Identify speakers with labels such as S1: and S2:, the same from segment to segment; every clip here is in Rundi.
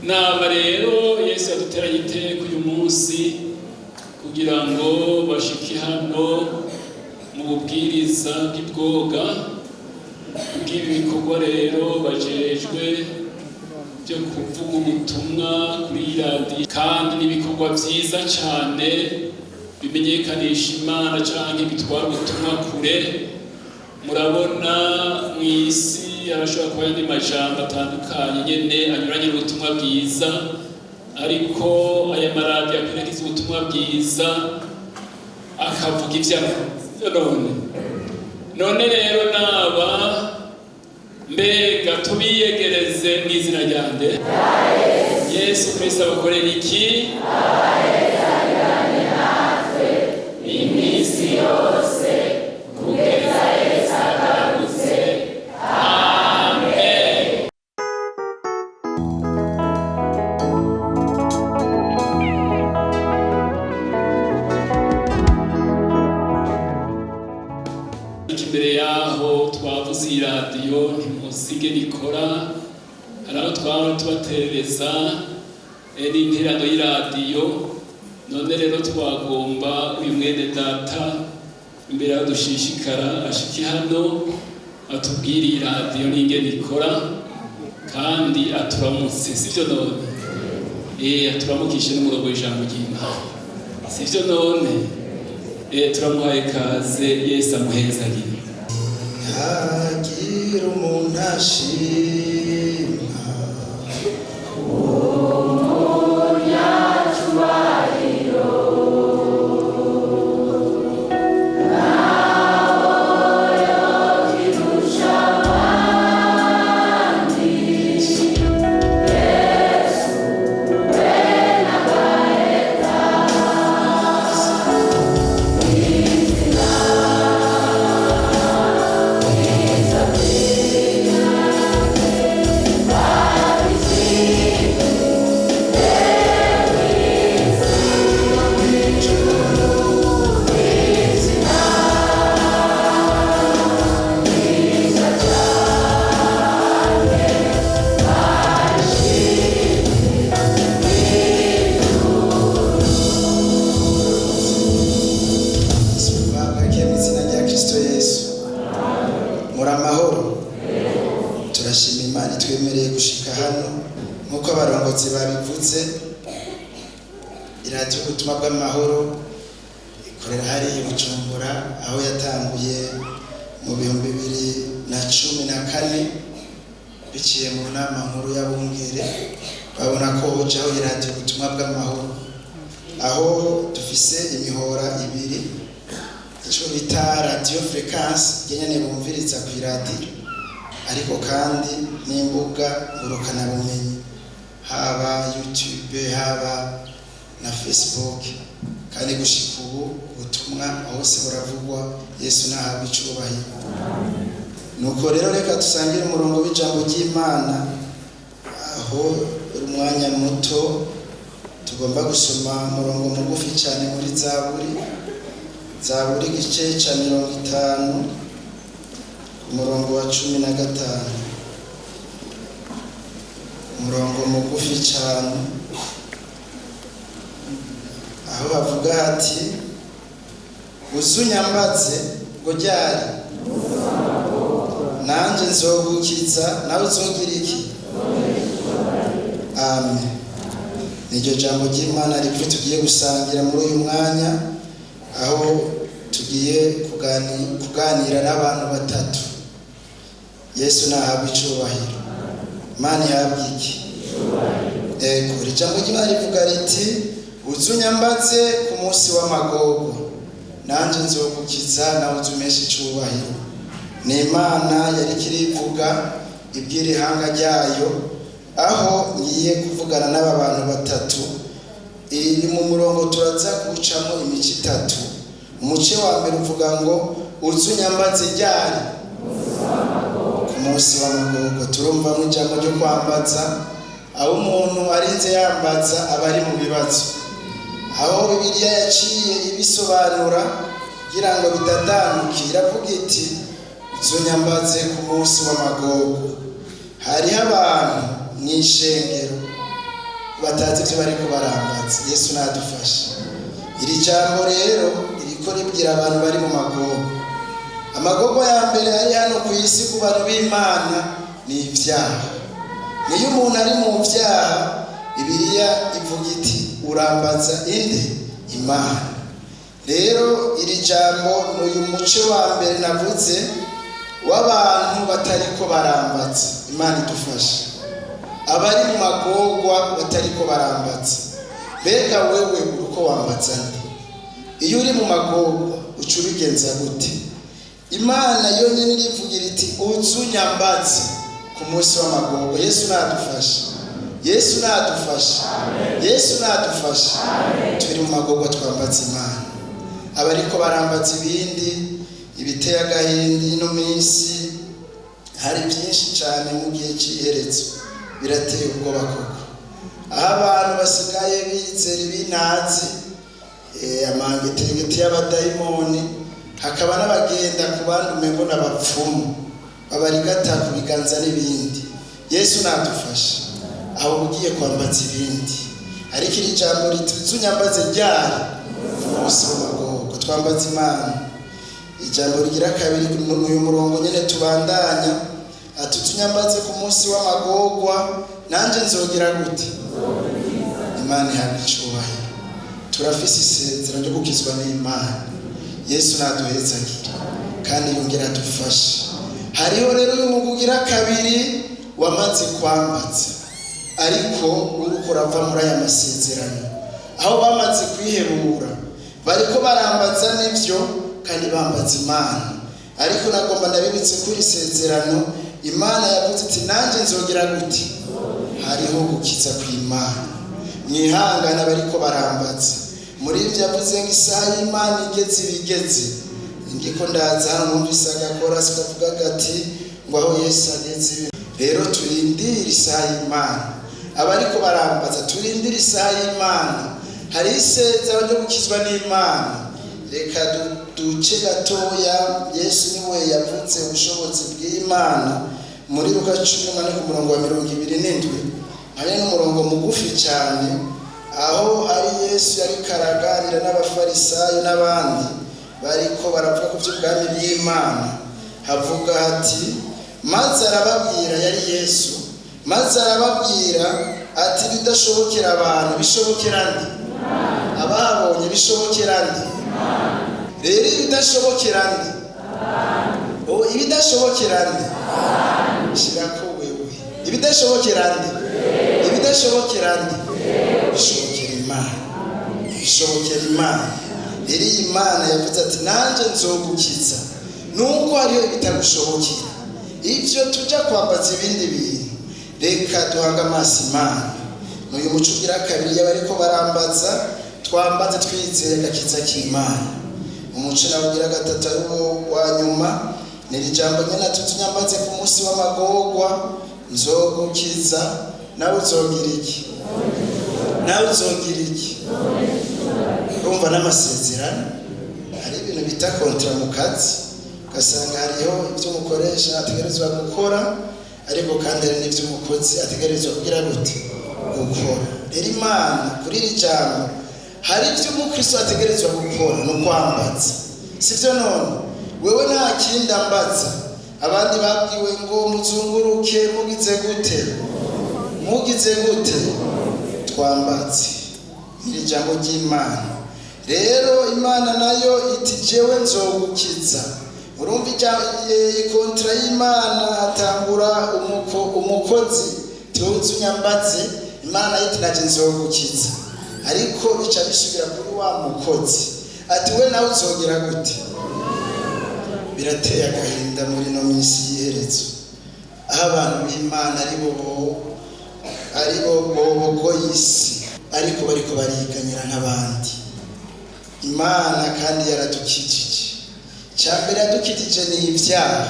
S1: Naba rero Yesu yaduteranye iteka uyu munsi kugira ngo bashike hano mu bubwiriza bw'ibwoga bw'ibi bikorwa rero bajejwe byo kuvuga ubutumwa kuri radiyo, kandi n'ibikorwa vyiza cane bimenyekanisha Imana canke bitwara ubutumwa kure. Murabona mw'isi arashobora kuba yandi majambo atandukanye nyene anyuranye n'ubutumwa bwiza, ariko aya maradiyo akwiragiza ubutumwa bwiza akavuga none rero naba mbega tubiyegereze mw'izina rya nde Yesu Kristo abakorera iki? Abaherezarirane natwe iminsi yose kugeza Yesu agarutse. Amen. Imbere yaho twavuze iyi radiyo ntimusige nikora, hari aho twaba tubaterereza n'interano y'iradiyo. None rero twagomba uyu mwene data imbere yaho dushishikara ashike hano atubwire iyi radiyo n'ingene ikora, kandi aturamutse, sivyo none? Aturamukishe n'umurongo w'ijambo ry'Imana, sivyo none? Turamuhaye kaze. Yesu amuhezagire.
S2: Hagira umuntu ashima umunyacyubahiro, nawe yokirusha abandi. Yesu we n'abareta izina babivuze. Iradiyo ubutumwa bw'amahoro ikorera hariya i Bujumbura, aho yatanguye mu 2014 biciye mu nama nkuru y'abungere, babona ko hojaho iradiyo ubutumwa bw'amahoro, aho dufise imihora ibiri, ico bita radio frequence yenyene bumviriza ku iradiyo, ariko kandi n'imbuga ngurukana bumenyi, haba YouTube haba na Facebook, kandi gushika ubu ubutumwa hose buravugwa. Yesu nahabwe icubahiro. Nuko rero reka dusangire umurongo w'ijambo ry'Imana, aho umwanya muto tugomba gusoma umurongo mugufi cyane muri Zaburi igice ca 50 umurongo wa 15, umurongo mugufi cyane, aho bavuga hati uzunyambaze ngo ryari nanje nzogukiza nawe uzogira iki? Amen. Niryo jambo ry'Imana rivyo tugiye gusangira muri uyu mwanya, aho tugiye kuganira n'abantu batatu. Yesu nahabwe icubahiro. Imana ihabwe iki? Ego, ijambo ry'Imana rivuga riti uzunyambaze ku munsi w'amagogo nanje nzogukiza nawe uzumeshe icubahiro. Ni Imana yari kirivuga ibwira ihanga ryayo, aho ngiye kuvugana n'aba bantu batatu. Iri mu murongo turaza gucamo imico itatu. Umuce wa mbere uvuga ngo uzunyambaze ryari? Ku munsi w'amagogo. Turumva mu ijambo ryo kwambaza, aho umuntu arinze yambaza aba ari mu bibazo, aho Bibiliya yaciye ibisobanura kugira ngo bidadanuke. Iravuga iti uzunyambaze ku munsi w'amagogo. Hariho abantu mw'ishengero batazi ibyo bariko barambaza. Yesu nadufashe. Iri jambo rero iriko ribwira abantu bari mu magogo. Amagogo ya mbere ari hano ku isi ku bantu b'Imana ni ibyaha. Niyo umuntu ari mu byaha, Bibiliya ivuga iti urambaza inde? Imana. Rero iri jambo n'uyu muce wa mbere navuze w'abantu batariko barambaza. Imana idufashe. Abari mu magogwa batariko barambaza. Mbega wewe uko wambaza nde? Iyo uri mu magogwa uca ubigenza gute? Imana yonyine irivugira iti uzunyambaze ku munsi w'amagogwa. Yesu nadufashe. Yesu nadufashe. Yesu nadufashe. Turi mu magogwa twambaza Imana. Abariko barambaza ibindi ibiteye agahinda ino minsi, hari byinshi cyane mu gihe cy'iherezo birateye ubwoba koko. Aho abantu basigaye bizera ibintazi, amangetegeti y'abadayimoni, hakaba n'abagenda ku bandi umengo n'abapfumu babarigata ku biganza n'ibindi. Yesu nadufashe. Aho ugiye kwambaza ibindi, ariko iri jambo rituzunyambaze ryari? Umunsi w'amagogwa twambaza Imana. Ijambo rigira kabiri uyu murongo nyene tubandanya, atutunyambaze ku munsi w'amagogwa, nanje nzogira gute? Imana ihabwe icyubahiro. Turafise isezerano ryo gukizwa n'Imana. Yesu naduhezagire kandi yongera dufashe. Hariho rero uyu mugugira kabiri wamaze kwambaza, ariko uriko urava muri aya masezerano, aho bamaze kwihebura bariko barambaza n'ibyo kandi bambaza Imana. Ariko nagomba ndabibitse kuri isezerano Imana yavuze iti nanje nzogira gute? Hariho gukiza kw'Imana. Mwihangana bariko barambaza. Muri ibyo yavuze ngo isaha y'Imana igeze ibigeze. Ngiko ndaza hano numvise agakora sikavuga gati ngo aho Yesu ageze. Rero turindire isaha y'Imana. Abariko barambaza turindire isaha y'Imana. Hari isezerano ryo gukizwa n'Imana. Reka duce gatoya. Yesu niwe yavuze ubushobozi bw'Imana muri Luka 10 ku murongo wa 27. Hari n'umurongo mugufi cyane aho ari Yesu yari karaganira n'abafarisayo n'abandi bariko baravuga ku by'ubwami bw'Imana. Havuga ati maze arababwira, yari Yesu, maze arababwira ati bidashobokera abantu bishobokera nde? Ababonye bishobokera nde? Rero ibidashobokera nde? Ibidashobokera nde? Shirako wewe. Ibidashobokera nde? Ibidashobokera nde? Bishobokera Imana. Bishobokera Imana. Rero Imana yavuze ati nanje nzogukiza nuko hariyo ibitagushobokera. Ivyo tuja kwambaza ibindi bintu, reka duhanga amaso Imana. N'uyu muco ugira kabiri y'abariko barambaza, twambaze twizeye agakiza k'Imana. Umuco nawugira gatatu ari wa nyuma, ni ijambo nyene tutunyambaze ku munsi w'amagogwa, nzogukiza. Nawe uzogira iki? Nawe uzogira iki? Urumva n'amasezerano. Hari ibintu bita kontra mu kazi, ugasanga hariho ibyo umukoresha ategerezwa gukora, ariko kandi hari n'ibyo umukozi ategerezwa kugira gute? Gukora. Rero Imana kuri iri jambo, hari ibyo umukristo ategerezwa gukora no kwambaza. Sivyo none? Wewe nta kindi ambaza. Abandi babwiwe ngo muzunguruke mugize gute? Mugize gute? Twambaze. Iri jambo ry'Imana. Rero Imana nayo iti jewe nzogukiza. Urumva ikontra y'Imana hatangura umukozi tuzunyambaze. Imana iti naje nzogukiza. Ariko bica bisubira kuri wa mukozi ati we nawe uzogira gute? Birateye agahinda muri no minsi y'iherezo, aho abantu b'Imana ari bo y'isi, ariko bariko bariganyira nk'abandi. Imana kandi yaradukijije. Cyambere yadukijije ni ibyaha.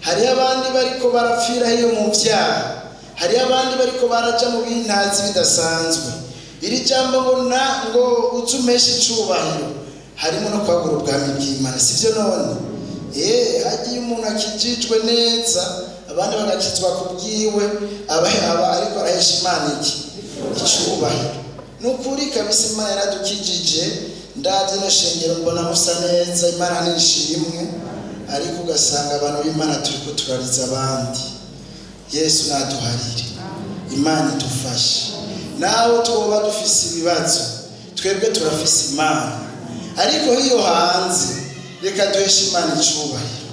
S2: Hari abandi bariko barapfira hiyo mu byaha. Hari abandi bariko baraja mu bintazi bidasanzwe. Iri jambo ngo uzumeshe icubahiro harimo no kwagura ubwami bw'Imana. Sivyo none? Hagiye umuntu akijijwe neza, abandi bagakizwa kubwiwe, ariko arahesha Imana iki? Icubahiro. nukuri kabisa Imana yaradukijije. Ndavye no shengero mbona musa neza, Imana nishimwe, ariko ugasanga abantu b'Imana turiko turariza abandi. Yesu naduharire, Imana idufashe. Naho tuba dufise ibibazo, twebwe turafise Imana, ariko hiyo hanze reka duheshe Imana icubahiro.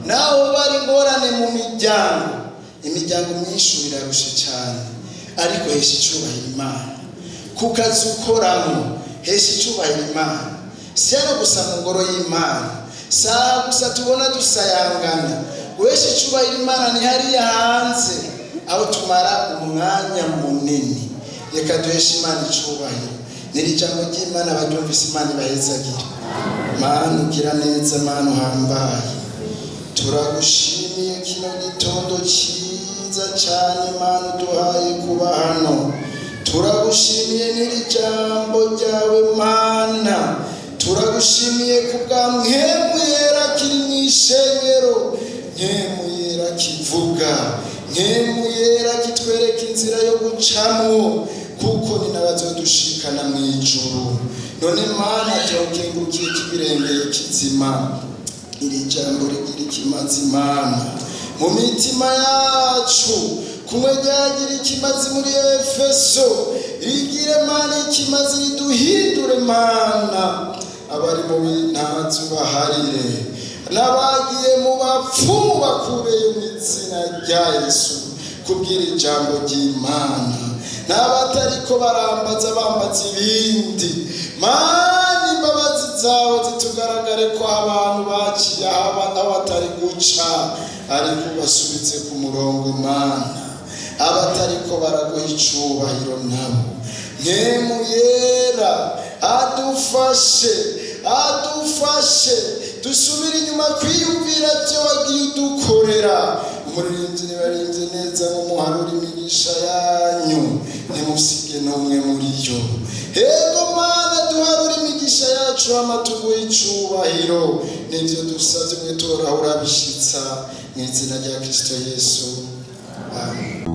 S2: Naho bari ngorane mu imiryango myinshi birarushe cyane, ariko heshe icubahiro Imana. Ku kazi ukoramo heshe icubahiro Imana. Siyano gusa mu ngoro y'Imana, saa gusa tubona dusayangana, weshe icubahiro Imana ni hariya hanze aho tumara umwanya munini. Reka duheshe Imana icubahiro. Niri jambo ry'Imana baryumvise Imana ibahezagire. Mana ugira neza, Mana uhambaye, turagushimiye kino gitondo cyiza cyane Mana uduhaye kuba hano. Turagushimiye niri jambo ryawe Mana, turagushimiye kubwa Mpwemu Yera kiri mw'ishengero, Mpwemu Yera kivuga, Mpwemu Yera kitwereka inzira yo gucamwo, kuko ni nabazodushikana mw'ijuru. None Mana turakengurukiye kibirengeye kizima, iri jambo rigira ikimazi Mana mu mitima yacu, kumwe ryagira ikimazi muri Efeso, rigire Mana ikimazi riduhindure Mana. Abari mu bintazi ubaharire, n'abagiye mu bapfumu bakureyo mu izina rya Yesu kubwira ijambo ry'Imana, n'abatariko barambaza bambaza ibindi. Mana imbabazi zawe zitugaragare ko abantu baciye aho batari guca, ariko basubize ku murongo Mana. Abatariko baraguha icubahiro nabo, Mpwemu Yera adufashe dusubire inyuma kwiyumvira byo wagiye udukorera. Umuririmbyi nibarinze neza ngo muharure imigisha yanyu, ntimusige n'umwe muri yo. Ego Mana duharure imigisha yacu, amatuguhe icubahiro. Nivyo dusavye mwe turahura bishitsa mu izina rya Kristo Yesu. Amen.